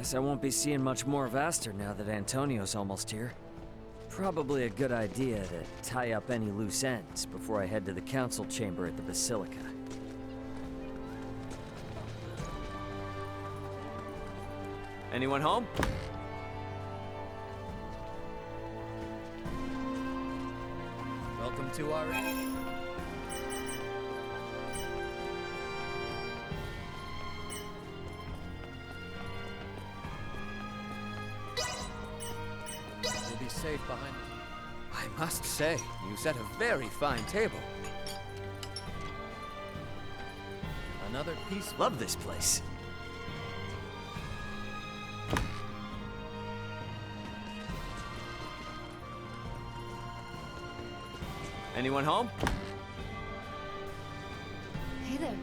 Guess I won't be seeing much more of Aster now that Antonio's almost here. Probably a good idea to tie up any loose ends before I head to the council chamber at the Basilica. Anyone home? Welcome to our... You'll be safe behind... I must say, you set a very fine table. Another piece... Love this place. Anyone home? Hey there.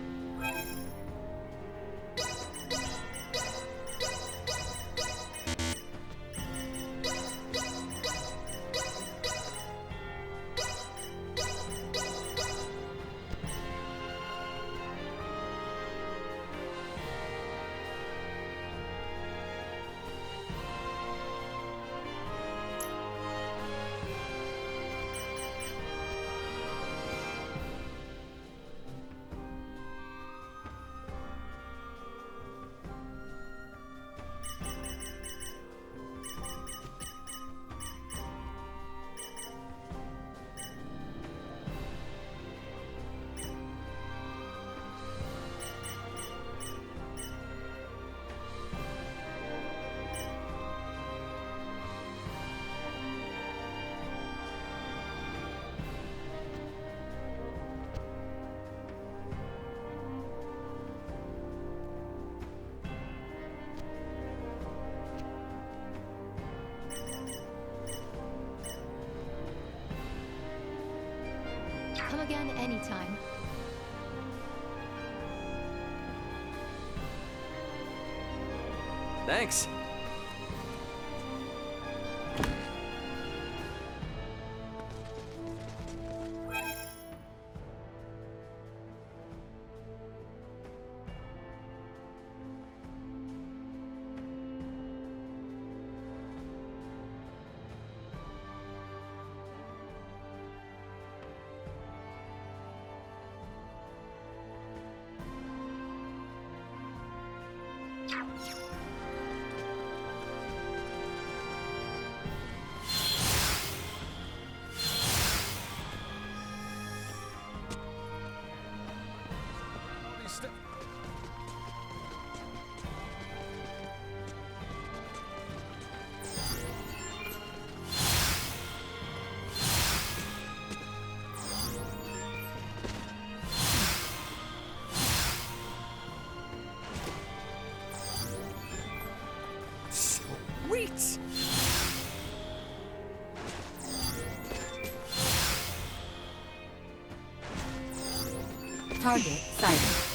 Come again anytime. Thanks. Sweet! Target sighted.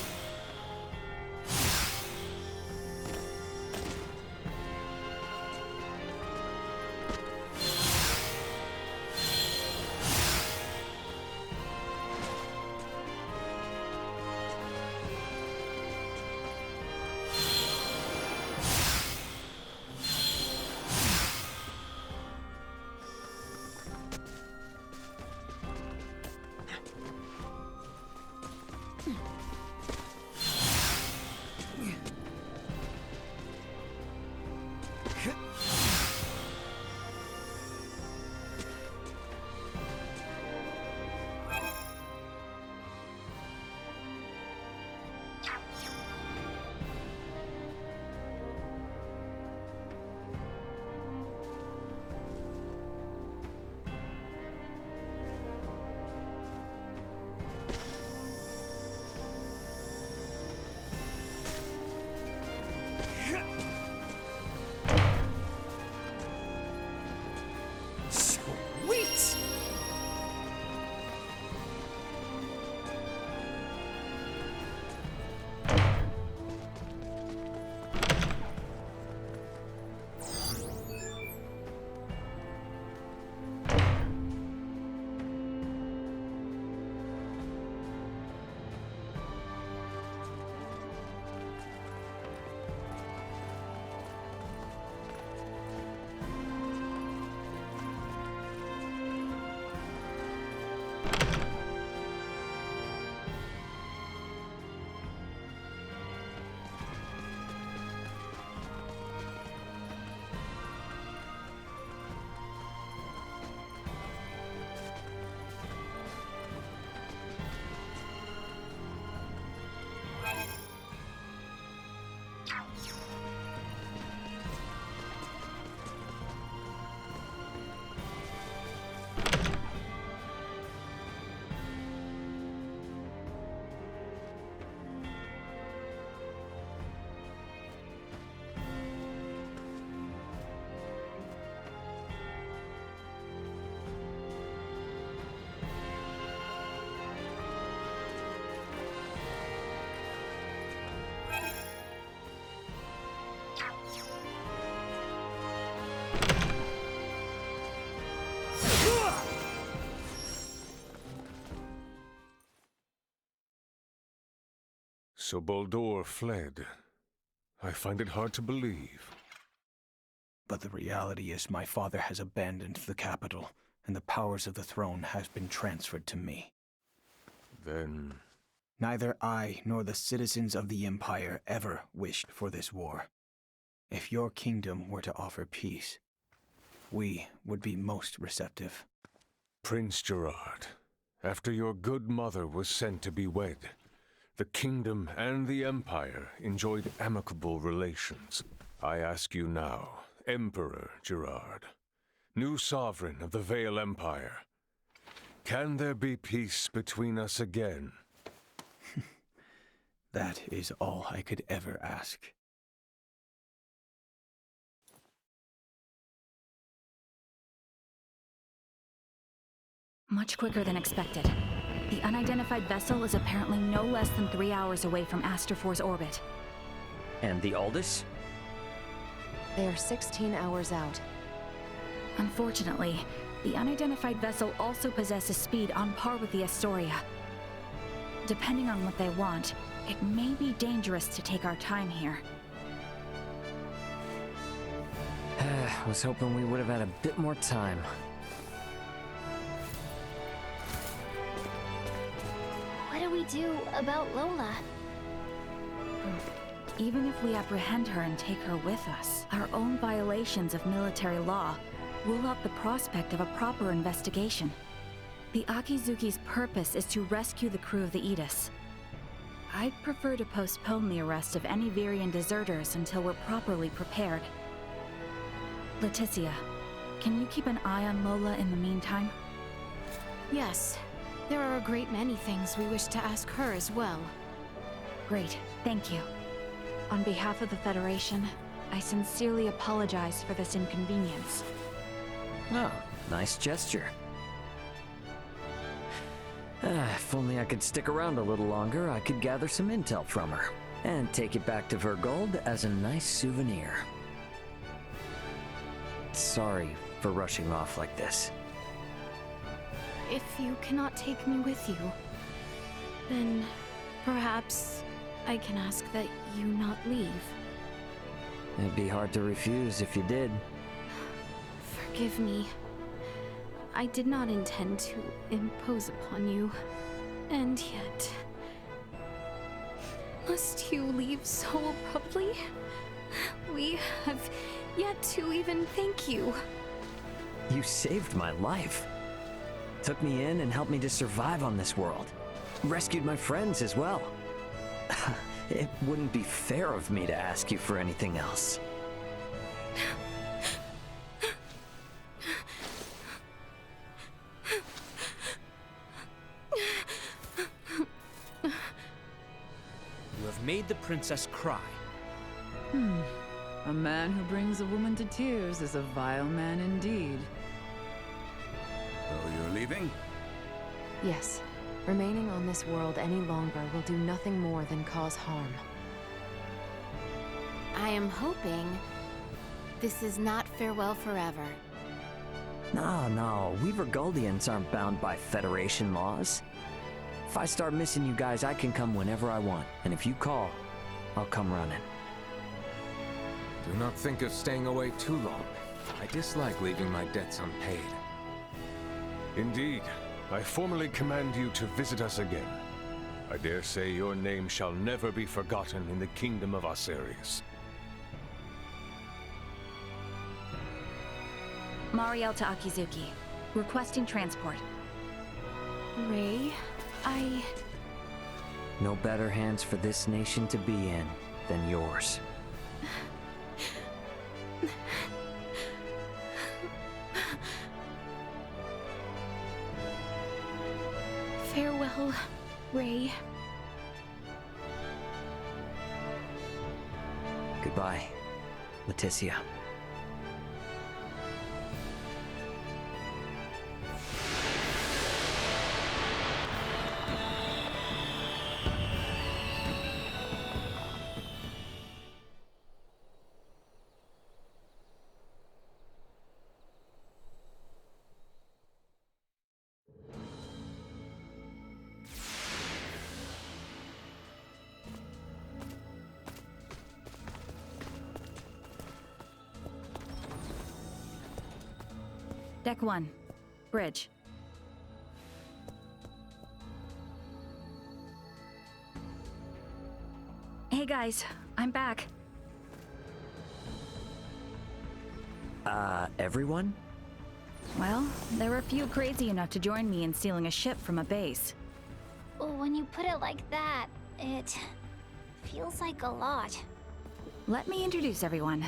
So Boldore fled. I find it hard to believe. But the reality is my father has abandoned the capital, and the powers of the throne have been transferred to me. Then... Neither I nor the citizens of the Empire ever wished for this war. If your kingdom were to offer peace, we would be most receptive. Prince Gerard, after your good mother was sent to be wed, the kingdom and the Empire enjoyed amicable relations. I ask you now, Emperor Gerard, new sovereign of the Vale Empire, can there be peace between us again? That is all I could ever ask. Much quicker than expected. The unidentified vessel is apparently no less than 3 hours away from Aster-4's orbit. And the Aldous? They are 16 hours out. Unfortunately, the unidentified vessel also possesses speed on par with the Astoria. Depending on what they want, it may be dangerous to take our time here. I was hoping we would have had a bit more time. What do we do about Lola? Even if we apprehend her and take her with us, our own violations of military law rule out the prospect of a proper investigation. The Akizuki's purpose is to rescue the crew of the Aegis. I'd prefer to postpone the arrest of any Virian deserters until we're properly prepared. Leticia, can you keep an eye on Lola in the meantime? Yes. There are a great many things we wish to ask her as well. Great, thank you. On behalf of the Federation, I sincerely apologize for this inconvenience. Oh, nice gesture. If only I could stick around a little longer, I could gather some intel from her, and take it back to Vergold as a nice souvenir. Sorry for rushing off like this. If you cannot take me with you, then perhaps I can ask that you not leave. It'd be hard to refuse if you did. Forgive me. I did not intend to impose upon you. And yet... Must you leave so abruptly? We have yet to even thank you. You saved my life. Took me in and helped me to survive on this world. Rescued my friends as well. It wouldn't be fair of me to ask you for anything else. You have made the princess cry. A man who brings a woman to tears is a vile man indeed. So you're leaving? Yes. Remaining on this world any longer will do nothing more than cause harm. I am hoping this is not farewell forever. No, we Vergoldians aren't bound by Federation laws. If I start missing you guys, I can come whenever I want. And if you call, I'll come running. Do not think of staying away too long. I dislike leaving my debts unpaid. Indeed, I formally command you to visit us again. I dare say your name shall never be forgotten in the kingdom of Asarius. Mariel to Akizuki. Requesting transport. Ray, No better hands for this nation to be in than yours. Farewell, Ray. Goodbye, Leticia. Deck 1. Bridge. Hey guys, I'm back. Everyone? Well, there were a few crazy enough to join me in stealing a ship from a base. When you put it like that, it feels like a lot. Let me introduce everyone.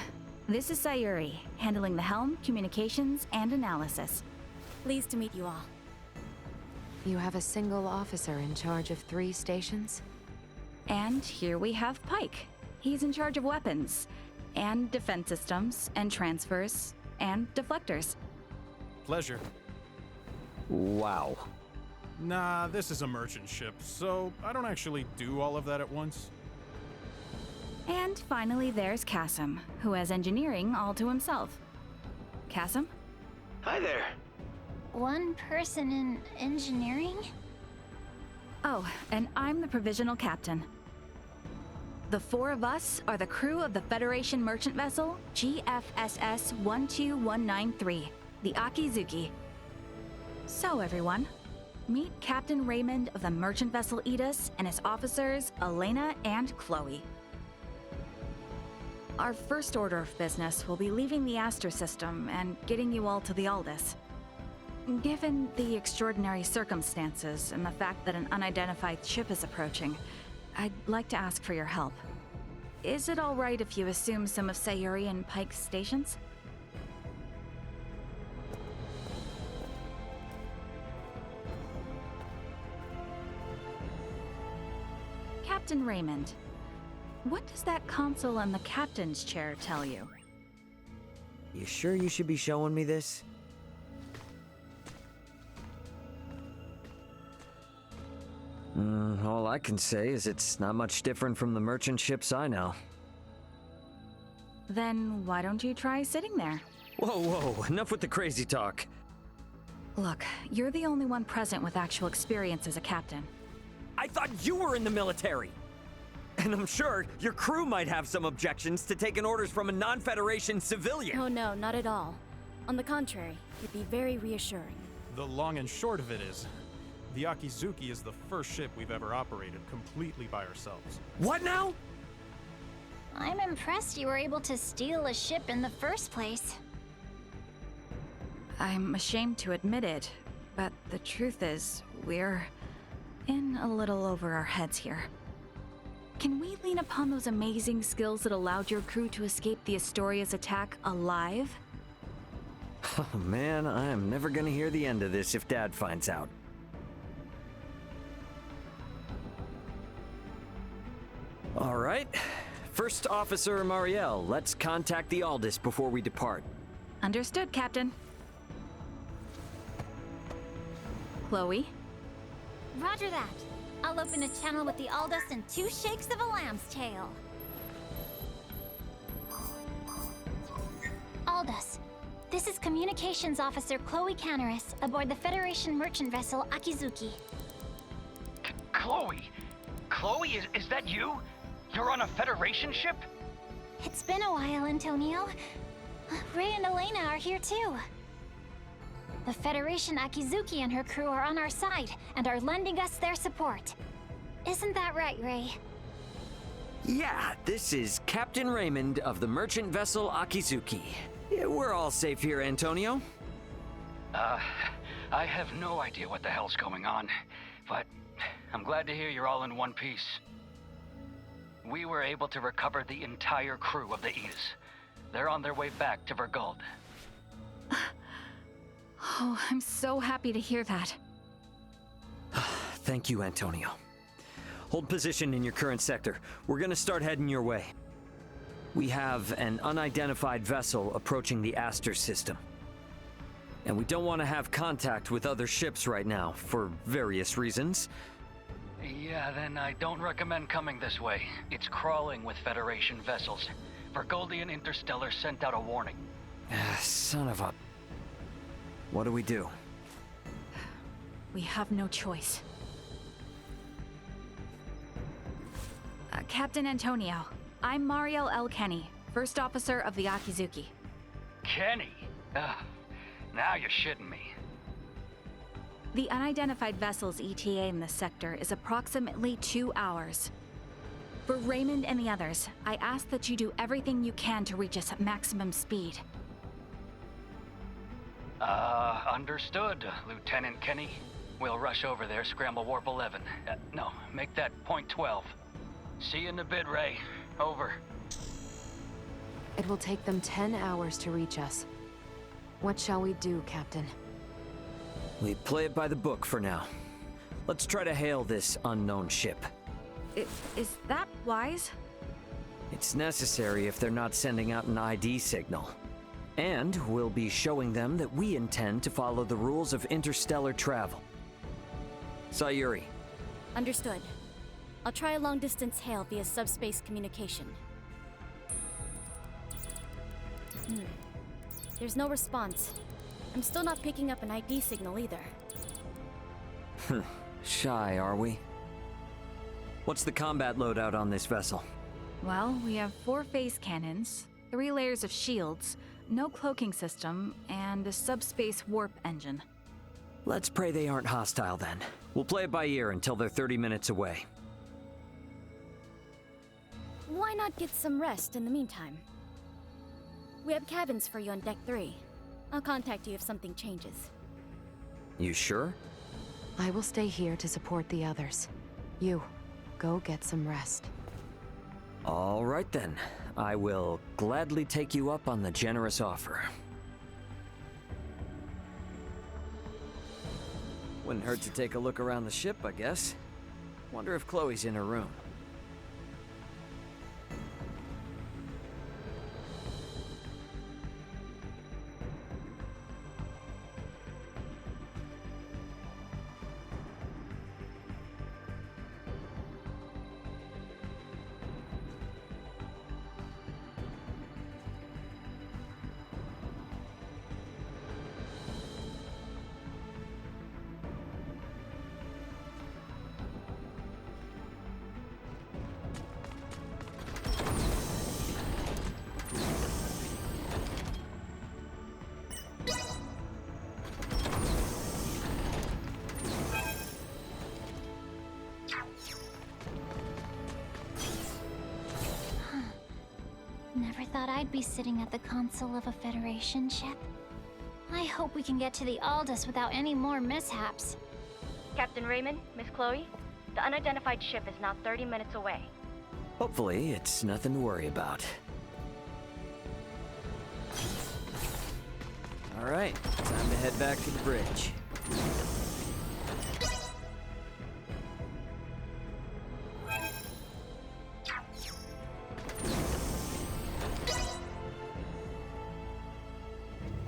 This is Sayuri, handling the helm, communications, and analysis. Pleased to meet you all. You have a single officer in charge of 3 stations? And here we have Pike. He's in charge of weapons, and defense systems, and transfers, and deflectors. Pleasure. Wow. Nah, this is a merchant ship, so I don't actually do all of that at once. And finally, there's Kasim, who has engineering all to himself. Kasim? Hi there. One person in engineering? Oh, and I'm the provisional captain. The 4 of us are the crew of the Federation merchant vessel GFSS 12193, the Akizuki. So everyone, meet Captain Raymond of the merchant vessel Edis and his officers Elena and Chloe. Our first order of business will be leaving the Aster system and getting you all to the Aldous. Given the extraordinary circumstances and the fact that an unidentified ship is approaching, I'd like to ask for your help. Is it all right if you assume some of Sayuri and Pike's stations? Captain Raymond, what does that console on the captain's chair tell you? You sure you should be showing me this? All I can say is it's not much different from the merchant ships I know. Then why don't you try sitting there? Whoa, enough with the crazy talk. Look, you're the only one present with actual experience as a captain. I thought you were in the military! And I'm sure your crew might have some objections to taking orders from a non-Federation civilian. Oh no, not at all. On the contrary, it'd be very reassuring. The long and short of it is, the Akizuki is the first ship we've ever operated completely by ourselves. What now? I'm impressed you were able to steal a ship in the first place. I'm ashamed to admit it, but the truth is, we're in a little over our heads here. Can we lean upon those amazing skills that allowed your crew to escape the Astoria's attack alive? Oh man, I am never gonna hear the end of this if Dad finds out. All right. First Officer Mariel, let's contact the Aldous before we depart. Understood, Captain. Chloe? Roger that. I'll open a channel with the Aldous in 2 shakes of a lamb's tail. Aldous, this is Communications Officer Chloe Canaris aboard the Federation merchant vessel Akizuki. Chloe? Chloe, is that you? You're on a Federation ship? It's been a while, Antonio. Ray and Elena are here too. The Federation Akizuki and her crew are on our side and are lending us their support. Isn't that right, Ray? Yeah, this is Captain Raymond of the merchant vessel Akizuki. Yeah, we're all safe here, Antonio. I have no idea what the hell's going on, but I'm glad to hear you're all in one piece. We were able to recover the entire crew of the Edis. They're on their way back to Verguld. Oh, I'm so happy to hear that. Thank you, Antonio. Hold position in your current sector. We're gonna start heading your way. We have an unidentified vessel approaching the Aster system. And we don't want to have contact with other ships right now, for various reasons. Yeah, then I don't recommend coming this way. It's crawling with Federation vessels. Verguldian Interstellar sent out a warning. Son of a... What do we do? We have no choice. Captain Antonio, I'm Mariel L. Kenny, First Officer of the Akizuki. Kenny? Now you're shitting me. The unidentified vessel's ETA in this sector is approximately 2 hours. For Raymond and the others, I ask that you do everything you can to reach us at maximum speed. Understood, Lieutenant Kenny. We'll rush over there, scramble warp 11. No, make that point 12. See you in a bit, Ray. Over. It will take them 10 hours to reach us. What shall we do, Captain? We play it by the book for now. Let's try to hail this unknown ship. Is that wise? It's necessary if they're not sending out an ID signal. And we'll be showing them that we intend to follow the rules of interstellar travel. Sayuri. Understood. I'll try a long-distance hail via subspace communication. There's no response. I'm still not picking up an ID signal either. Shy, are we? What's the combat loadout on this vessel? Well, we have 4 phase cannons, 3 layers of shields, no cloaking system, and a subspace warp engine. Let's pray they aren't hostile then. We'll play it by ear until they're 30 minutes away. Why not get some rest in the meantime? We have cabins for you on Deck 3. I'll contact you if something changes. You sure? I will stay here to support the others. You, go get some rest. All right then. I will gladly take you up on the generous offer. Wouldn't hurt to take a look around the ship, I guess. Wonder if Chloe's in her room. Never thought I'd be sitting at the console of a Federation ship. I hope we can get to the Aldous without any more mishaps. Captain Raymond, Miss Chloe, the unidentified ship is now 30 minutes away. Hopefully, it's nothing to worry about. All right, time to head back to the bridge.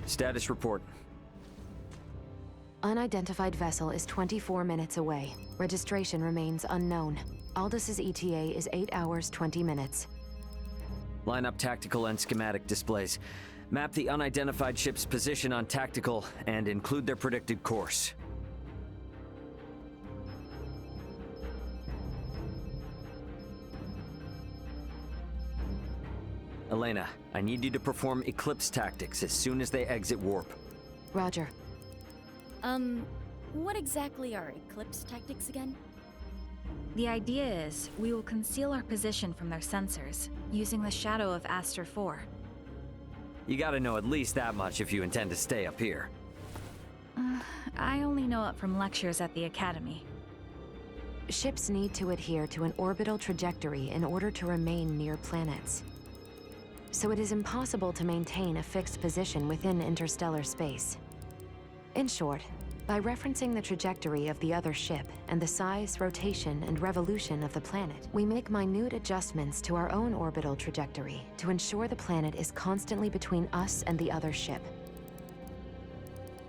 Status report. Unidentified vessel is 24 minutes away. Registration remains unknown. Aldous' ETA is 8 hours, 20 minutes. Line up tactical and schematic displays. Map the unidentified ship's position on tactical and include their predicted course. Elena, I need you to perform Eclipse tactics as soon as they exit warp. Roger. What exactly are Eclipse tactics again? The idea is, we will conceal our position from their sensors, using the shadow of Aster 4. You gotta know at least that much if you intend to stay up here. I only know it from lectures at the Academy. Ships need to adhere to an orbital trajectory in order to remain near planets. So it is impossible to maintain a fixed position within interstellar space. In short, by referencing the trajectory of the other ship and the size, rotation, and revolution of the planet, we make minute adjustments to our own orbital trajectory to ensure the planet is constantly between us and the other ship.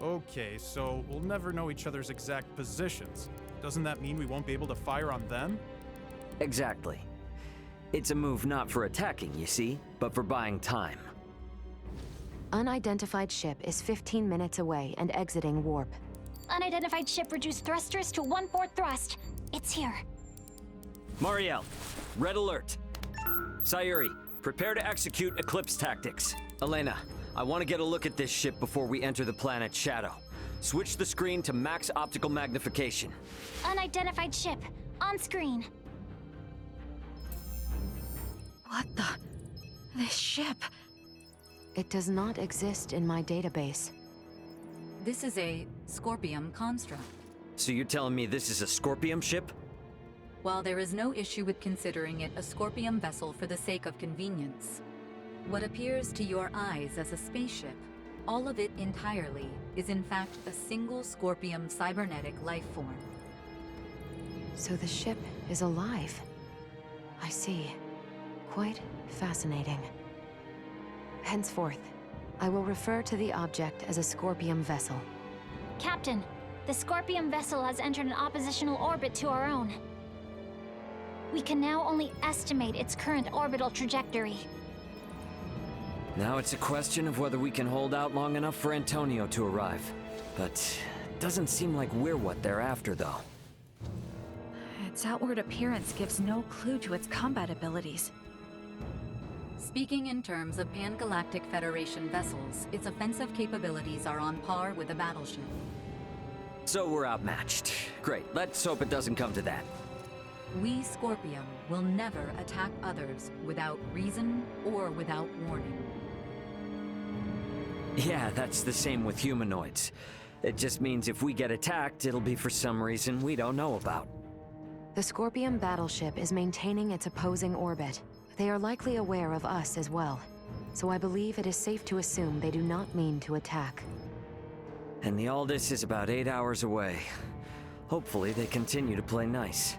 Okay, so we'll never know each other's exact positions. Doesn't that mean we won't be able to fire on them? Exactly. It's a move not for attacking, you see, but for buying time. Unidentified ship is 15 minutes away and exiting warp. Unidentified ship reduced thrusters to 1/4 thrust. It's here. Mariel, red alert. Sayuri, prepare to execute Eclipse tactics. Elena, I want to get a look at this ship before we enter the planet Shadow. Switch the screen to max optical magnification. Unidentified ship. On screen. What the? This ship... It does not exist in my database. This is a Scorpium construct. So you're telling me this is a Scorpium ship? While there is no issue with considering it a Scorpium vessel for the sake of convenience, what appears to your eyes as a spaceship, all of it entirely, is in fact a single Scorpium cybernetic life form. So the ship is alive. I see. Quite fascinating. Henceforth, I will refer to the object as a Scorpium vessel. Captain, the Scorpium vessel has entered an oppositional orbit to our own. We can now only estimate its current orbital trajectory. Now it's a question of whether we can hold out long enough for Antonio to arrive. But it doesn't seem like we're what they're after, though. Its outward appearance gives no clue to its combat abilities. Speaking in terms of Pan-Galactic Federation vessels, its offensive capabilities are on par with a battleship. So we're outmatched. Great, let's hope it doesn't come to that. We, Scorpium, will never attack others without reason or without warning. Yeah, that's the same with humanoids. It just means if we get attacked, it'll be for some reason we don't know about. The Scorpium battleship is maintaining its opposing orbit. They are likely aware of us as well, so I believe it is safe to assume they do not mean to attack. And the Aldous is about 8 hours away. Hopefully they continue to play nice.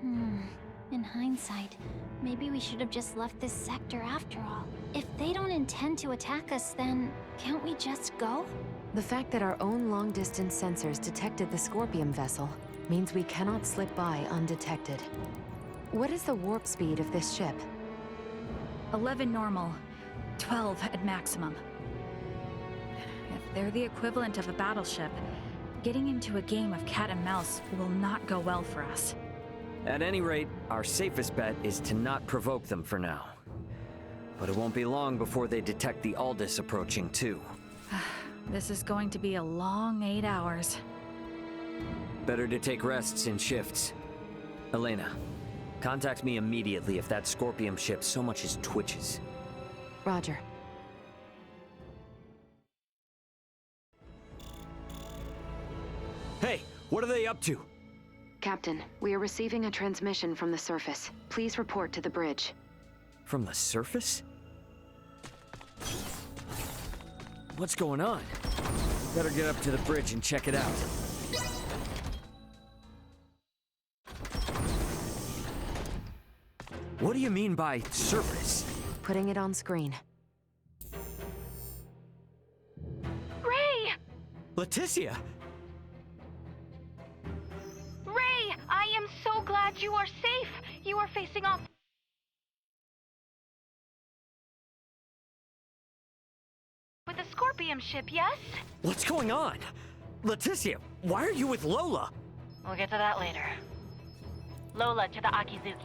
In hindsight, maybe we should have just left this sector after all. If they don't intend to attack us, then can't we just go? The fact that our own long-distance sensors detected the Scorpium vessel means we cannot slip by undetected. What is the warp speed of this ship? 11 normal, 12 at maximum. If they're the equivalent of a battleship, getting into a game of cat and mouse will not go well for us. At any rate, our safest bet is to not provoke them for now. But it won't be long before they detect the Aldous approaching, too. This is going to be a long 8 hours. Better to take rests in shifts. Elena, contact me immediately if that Scorpium ship so much as twitches. Roger. Hey, what are they up to? Captain, we are receiving a transmission from the surface. Please report to the bridge. From the surface? What's going on? Better get up to the bridge and check it out. What do you mean by surface? Putting it on screen. Ray! Leticia! Ray! I am so glad you are safe! You are facing off with a Scorpium ship, yes? What's going on? Leticia, why are you with Lola? We'll get to that later. Lola to the Akizuki.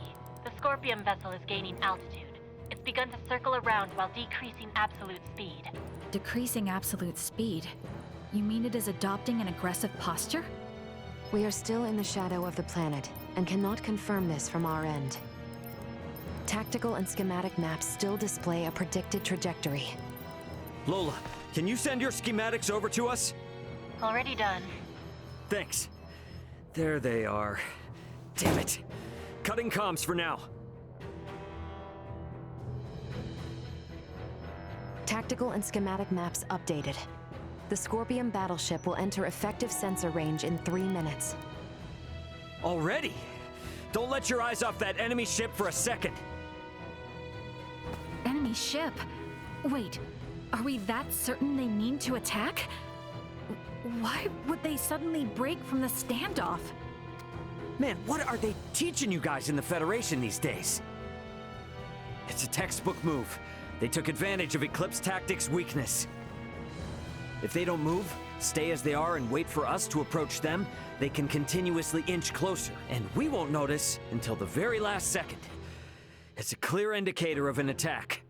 The Scorpium vessel is gaining altitude. It's begun to circle around while decreasing absolute speed. Decreasing absolute speed? You mean it is adopting an aggressive posture? We are still in the shadow of the planet, and cannot confirm this from our end. Tactical and schematic maps still display a predicted trajectory. Lola, can you send your schematics over to us? Already done. Thanks. There they are. Damn it. Cutting comms for now. Tactical and schematic maps updated. The Scorpium battleship will enter effective sensor range in 3 minutes. Already? Don't let your eyes off that enemy ship for a second. Enemy ship? Wait, are we that certain they mean to attack? Why would they suddenly break from the standoff? Man, what are they teaching you guys in the Federation these days? It's a textbook move. They took advantage of Eclipse Tactics' weakness. If they don't move, stay as they are and wait for us to approach them, they can continuously inch closer, and we won't notice until the very last second. It's a clear indicator of an attack.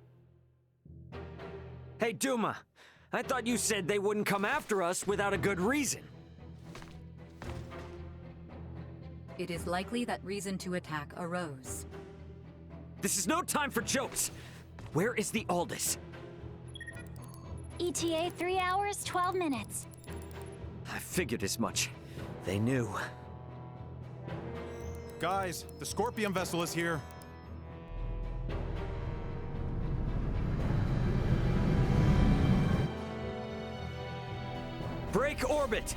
Hey, Duma, I thought you said they wouldn't come after us without a good reason. It is likely that reason to attack arose. This is no time for jokes. Where is the Aldous? ETA 3 hours, 12 minutes. I figured as much. They knew. Guys, the Scorpion vessel is here. Break orbit.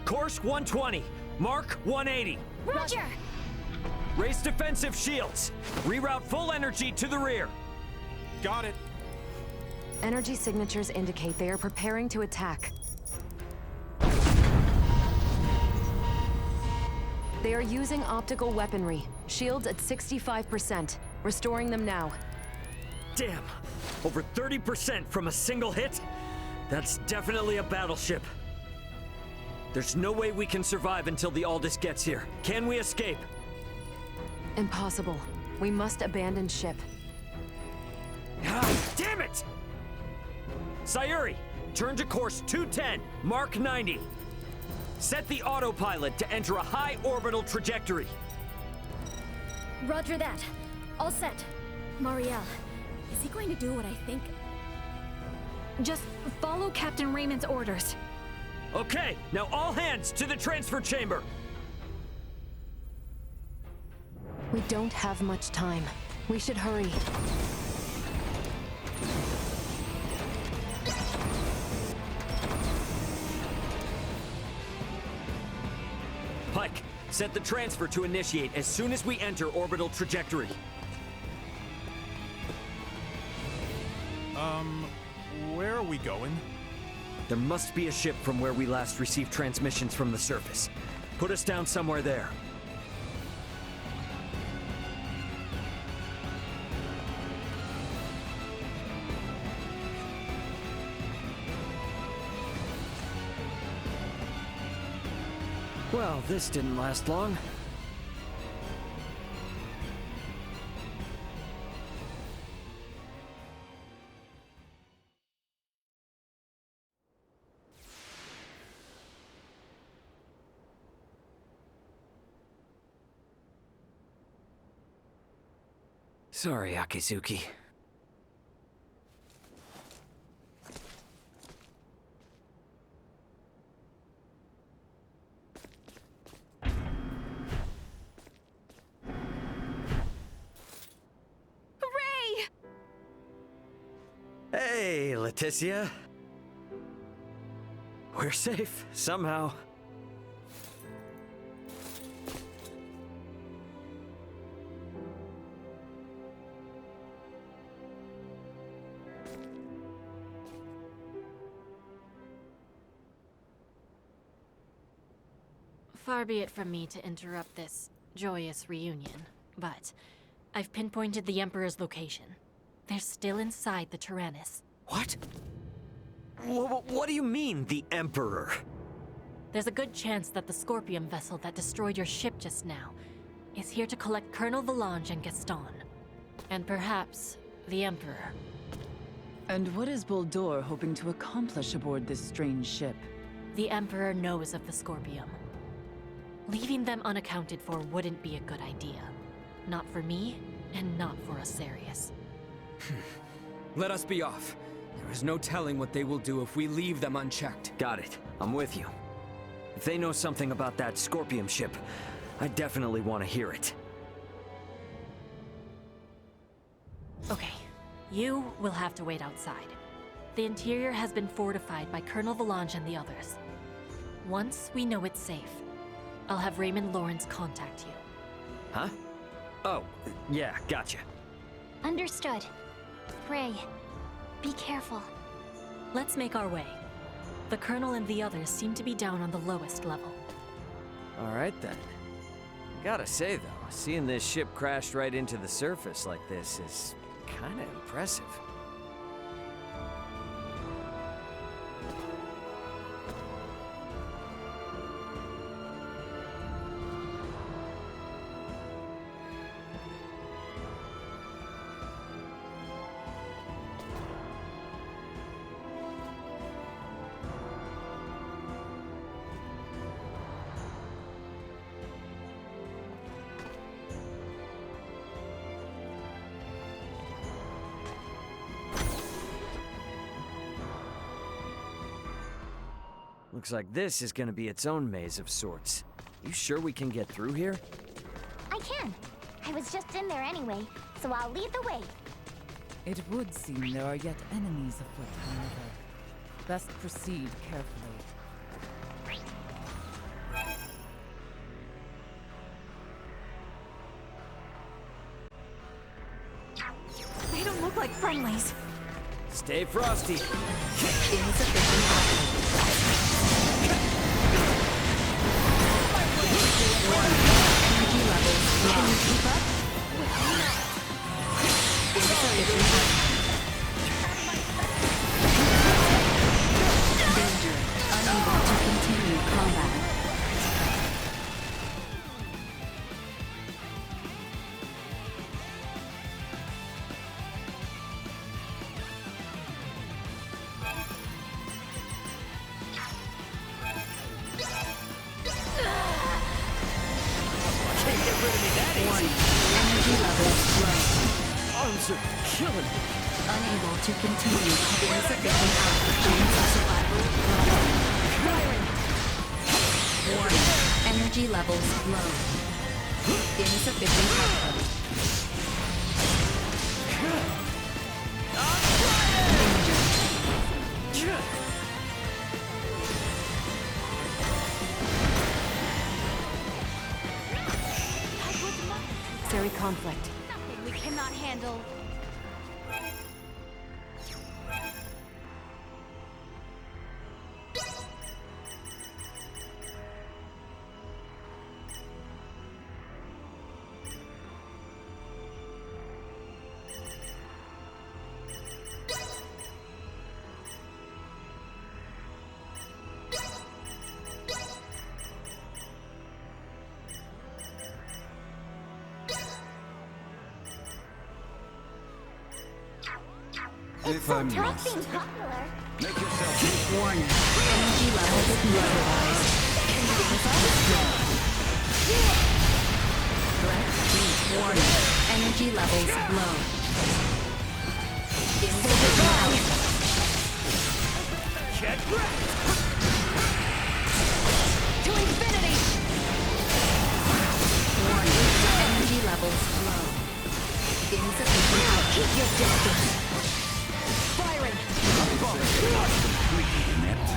Course 120. Mark 180. Roger! Raise defensive shields. Reroute full energy to the rear. Got it. Energy signatures indicate they are preparing to attack. They are using optical weaponry. Shields at 65%. Restoring them now. Damn. Over 30% from a single hit? That's definitely a battleship. There's no way we can survive until the Aldous gets here. Can we escape? Impossible. We must abandon ship. Ah, damn it! Sayuri, turn to course 210, Mark 90. Set the autopilot to enter a high orbital trajectory. Roger that. All set. Marielle, is he going to do what I think? Just follow Captain Raymond's orders. Okay, now all hands to the transfer chamber. We don't have much time. We should hurry. Pike, set the transfer to initiate as soon as we enter orbital trajectory. Where are we going? There must be a ship from where we last received transmissions from the surface. Put us down somewhere there. Well, this didn't last long. Sorry, Akizuki. Hey, Leticia. We're safe, somehow. Far be it from me to interrupt this joyous reunion, but I've pinpointed the Emperor's location. They're still inside the Tyrannus. What? What do you mean, the Emperor? There's a good chance that the Scorpion vessel that destroyed your ship just now is here to collect Colonel Valange and Gaston. And perhaps the Emperor. And what is Boldore hoping to accomplish aboard this strange ship? The Emperor knows of the Scorpium. Leaving them unaccounted for wouldn't be a good idea. Not for me, and not for Asarius. Let us be off. There is no telling what they will do if we leave them unchecked. Got it. I'm with you. If they know something about that Scorpion ship, I definitely want to hear it. Okay, you will have to wait outside. The interior has been fortified by Colonel Valange and the others. Once we know it's safe, I'll have Raymond Lawrence contact you. Huh? Oh, yeah, gotcha. Understood. Ray, be careful. Let's make our way. The Colonel and the others seem to be down on the lowest level. All right, then. Gotta say, though, seeing this ship crash right into the surface like this is kinda impressive. Looks like this is gonna be its own maze of sorts. You sure we can get through here? I can. I was just in there anyway, so I'll lead the way. It would seem there are yet enemies afoot, however. Best proceed carefully. They don't look like friendlies. Stay frosty. Insufficient energy levels. Can you keep up? Insufficient danger. Unable to continue combat. Energy levels low. Arms are killing me. Unable to continue. Insufficient output. Chance of survival low. Warning. Energy levels low. Insufficient output. Danger. Necessary conflict. Nothing we cannot handle. If I Talk must. being popular. Make yourself Warning. Energy levels neutralized. Warning. Energy levels low. Insufficient output. Get wrecked! To infinity! Warning. Energy levels low. Insufficient output. Keep your distance. Firing! completely inept.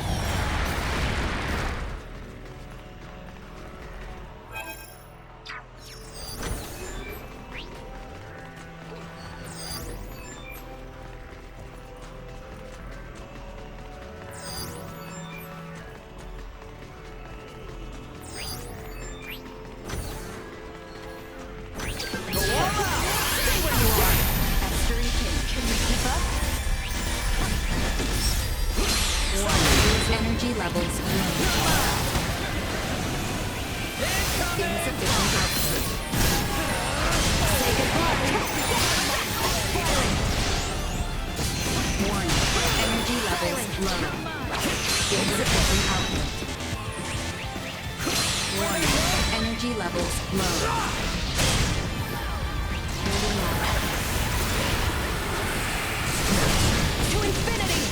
Energy levels low. Insufficient output. Say goodbye. Warning. Energy levels low. Insufficient output. Warning. Energy levels low. Moving on. To infinity!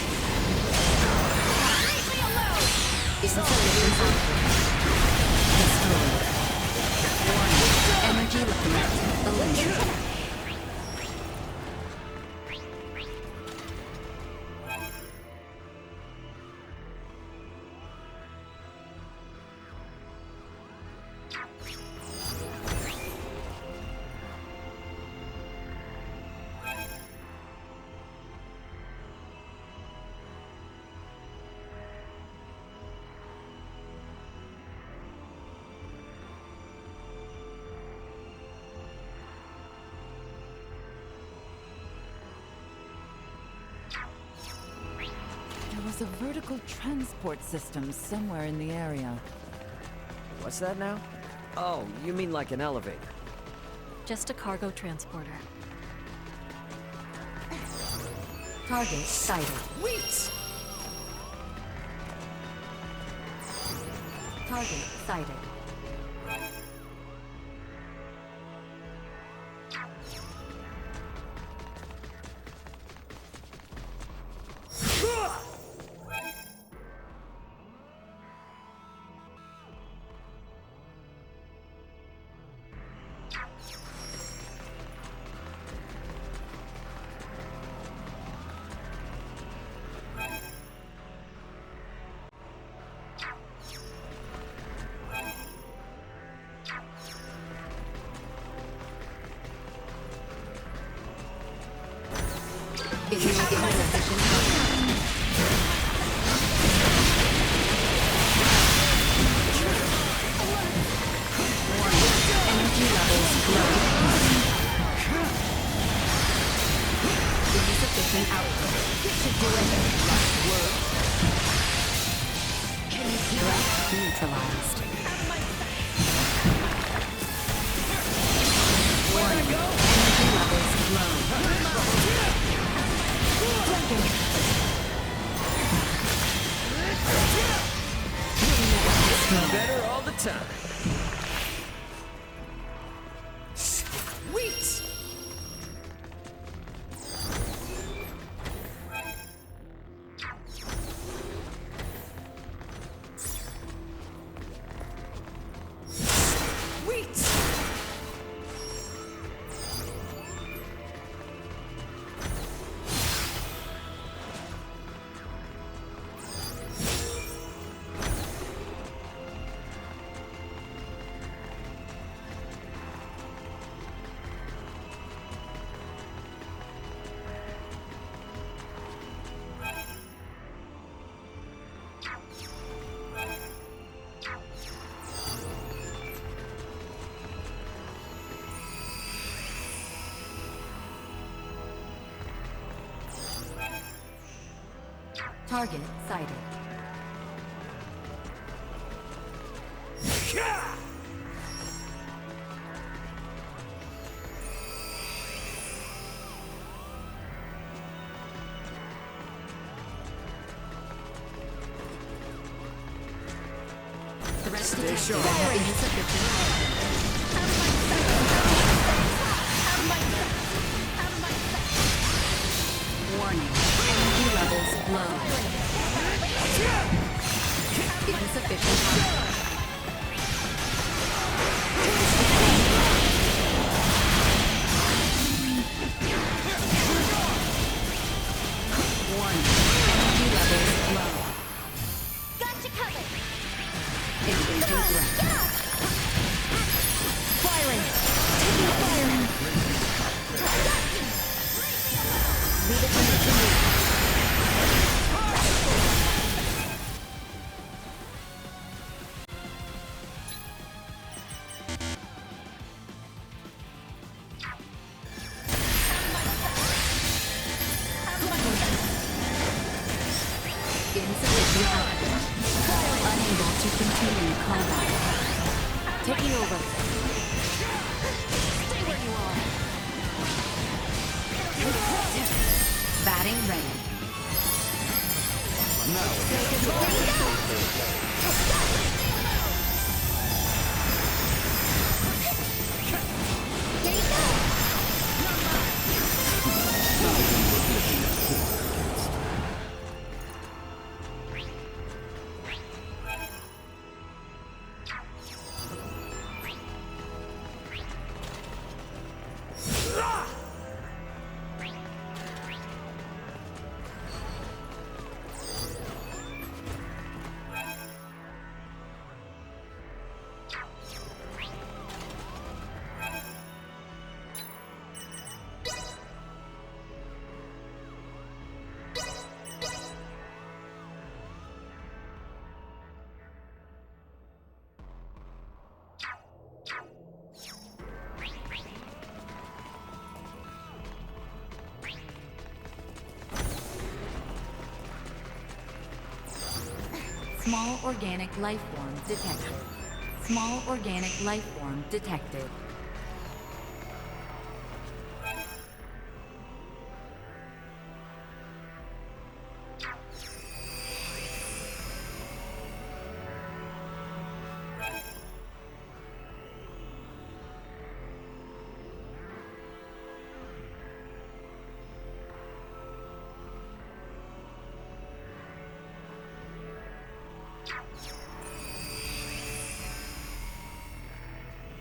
Insufficient output. Destroyed. Warning. Energy levels eliminated. There was a vertical transport system somewhere in the area. What's that now? Oh, you mean like an elevator? Just a cargo transporter. Target sighted. Wait! Target sighted. neutralized. Warning. Energy levels low. Better all the time. Sweet! Target sighted. Stay sharp. Warning. Energy levels low. Insufficient power. Warning. Energy levels low. Gotcha covered. Engaging threat. Firing. Taking fire. Leave it to me. Insufficient output. Unable to continue combat. Taking over. Stay where you are. Batting ready. Small organic life form detected. Small organic life form detected.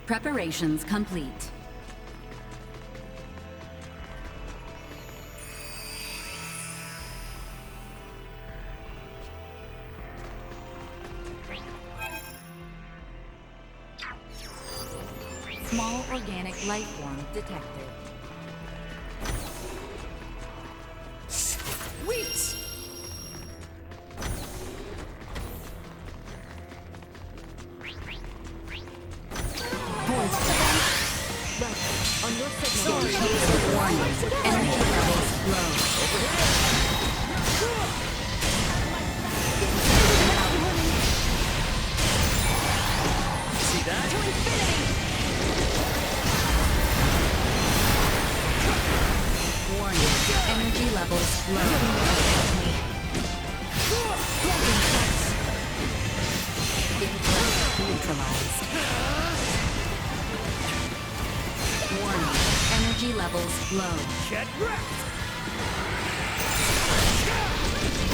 Preparations complete. Small organic life form detected. Sweet! On your signal. Warning. Energy levels low. Warning. Energy levels low. Intellect neutralized. Warning. Energy levels low. Get wrecked!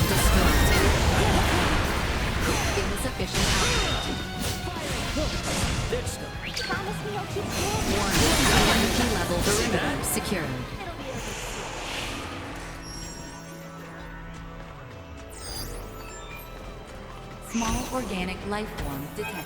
Destroyed. Insufficient output. Ditch them. Promise me you'll keep cool. Warning. Energy levels secured. Small organic life form detected.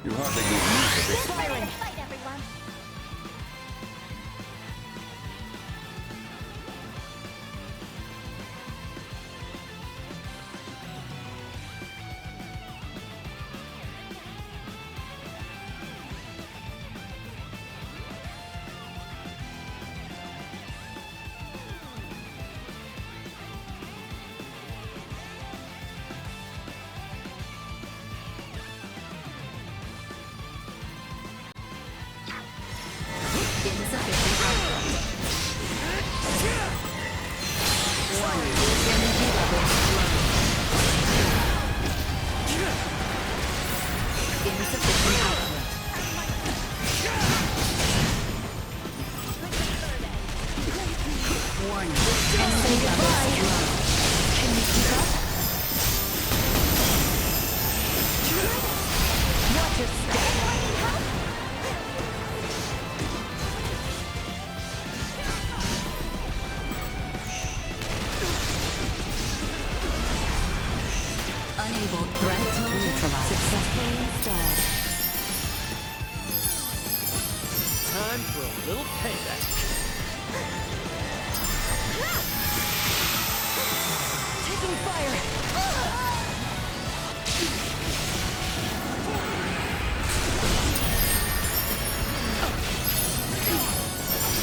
You hardly need me for this. Fight, everyone. Insufficient output. Warning. Energy levels low. Insufficient output. Warning. Energy levels low. Can you keep up? Watch your step. Unable threat neutralized. Successfully installed. Time for a little payback. Taking fire.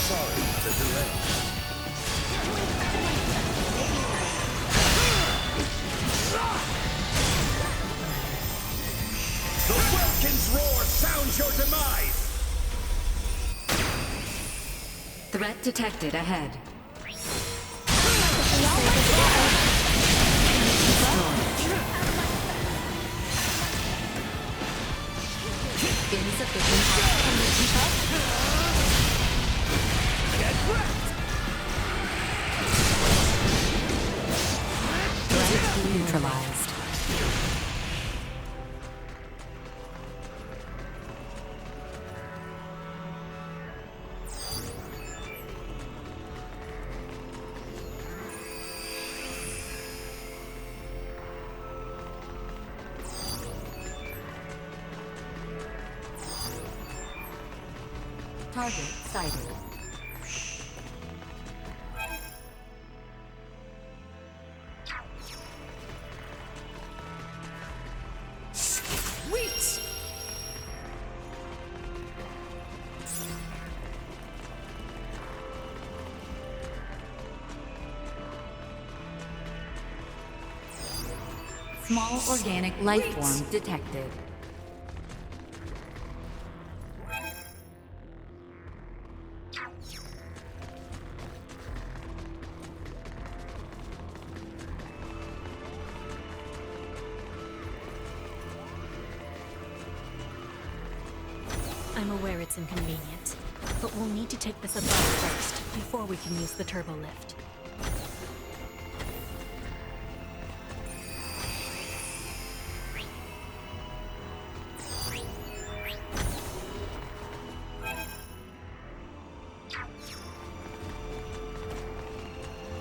Sorry for the delay. The Welkin's roar sounds your demise! Threat detected ahead. Insufficient output. Get wrecked! Threat neutralized. Target sighted. Sweet! Small organic life form detected. I'm aware it's inconvenient, but we'll need to take this above first, before we can use the turbo lift.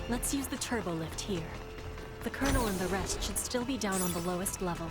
Let's use the turbo lift here. The Colonel and the rest should still be down on the lowest level.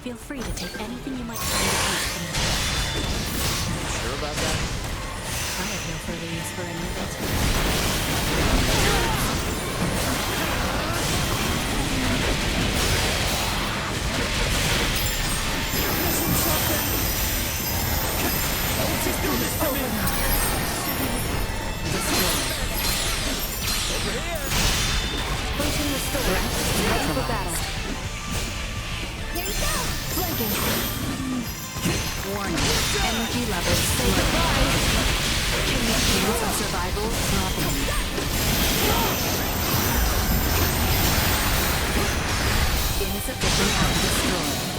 Feel free to take anything you might find at use from the ship. Sure about that? I have no further use for any of it. Function restored. Ready for battle. Here you go! Flanking. Warning. Energy levels Say goodbye! chance of survival dropping. Insufficient power destroyed.